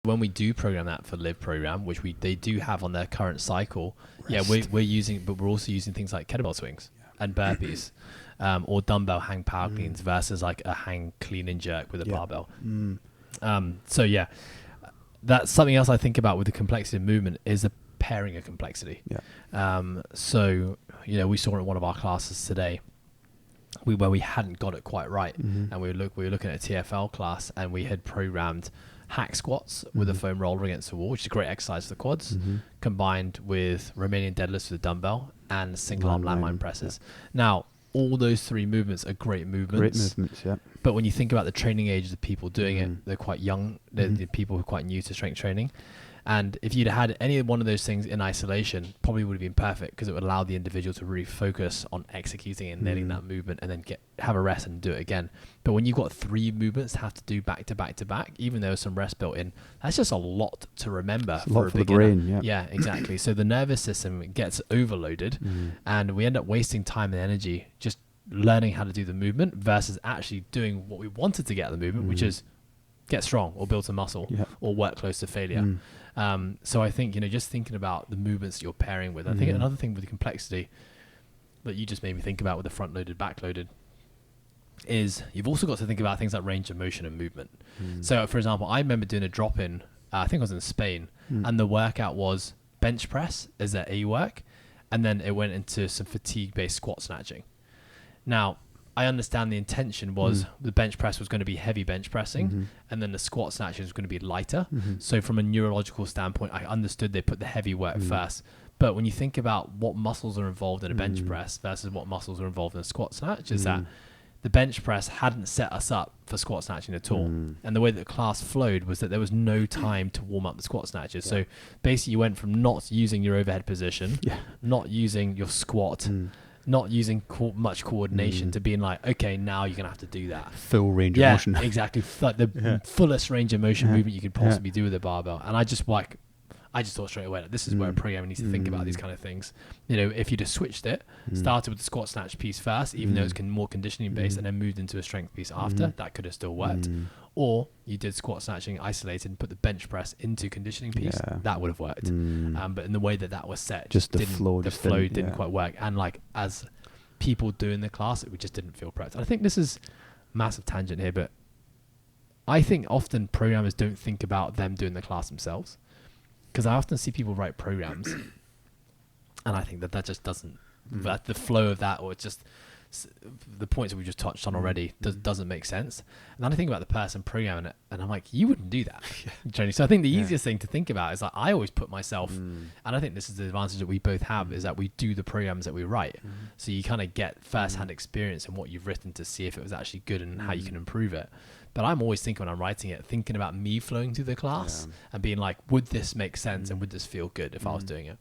when we do program that for live program, which they do have on their current cycle, Rest. we're using, but we're also using things like kettlebell swings and burpees, or dumbbell hang power cleans versus like a hang clean and jerk with a barbell. So yeah, that's something else I think about with the complexity of movement is the pairing of complexity. So we saw in one of our classes today where we hadn't got it quite right, and we were looking at a TFL class, and we had programmed hack squats with a foam roller against the wall, which is a great exercise for the quads, combined with Romanian deadlifts with a dumbbell and single arm landmine presses. Now, all those three movements are great movements. But when you think about the training age of the people doing it, they're quite young. They're the people who are quite new to strength training. And if you'd had any one of those things in isolation, probably would have been perfect, because it would allow the individual to really focus on executing and nailing that movement, and then have a rest and do it again. But when you've got three movements to have to do back to back to back, even though there's some rest built in, that's just a lot to remember for a beginner. The brain, yeah, exactly. So the nervous system gets overloaded, and we end up wasting time and energy just learning how to do the movement versus actually doing what we wanted to get out of the movement, which is get strong or build some muscle or work close to failure. So I think, just thinking about the movements that you're pairing with, I think another thing with the complexity that you just made me think about with the front loaded, back loaded, is you've also got to think about things like range of motion and movement. So for example, I remember doing a drop in, I think I was in Spain, and the workout was bench press as their A work, and then it went into some fatigue based squat snatching. Now, I understand the intention was the bench press was going to be heavy bench pressing, and then the squat snatching was going to be lighter. So from a neurological standpoint, I understood they put the heavy work first. But when you think about what muscles are involved in a bench press versus what muscles are involved in a squat snatch, is that the bench press hadn't set us up for squat snatching at all. And the way that the class flowed was that there was no time to warm up the squat snatches. So basically you went from not using your overhead position, not using your squat, not using much coordination, to being like, okay, now you're gonna have to do that full range of motion. Exactly, like the fullest range of motion movement you could possibly do with a barbell. And I just thought straight away, like, this is where a programmer needs to think about these kind of things. If you just switched it, started with the squat snatch piece first, even though it's more conditioning based, and then moved into a strength piece after, that could have still worked. Or you did squat snatching isolated and put the bench press into conditioning piece, that would have worked. But in the way that was set, just the flow didn't quite work. And like, as people doing the class, it just didn't feel prepped. I think this is massive tangent here, but I think often programmers don't think about them doing the class themselves. Because I often see people write programs, and I think that just doesn't, that the flow of that, or just the points that we just touched on already, doesn't make sense. And then I think about the person programming it, and I'm like, you wouldn't do that. So I think the easiest thing to think about is, like, I always put myself, and I think this is the advantage that we both have, is that we do the programs that we write. So you kind of get first-hand experience in what you've written to see if it was actually good and how you can improve it. But I'm always thinking, when I'm writing it, thinking about me flowing through the class and being like, would this make sense and would this feel good if I was doing it?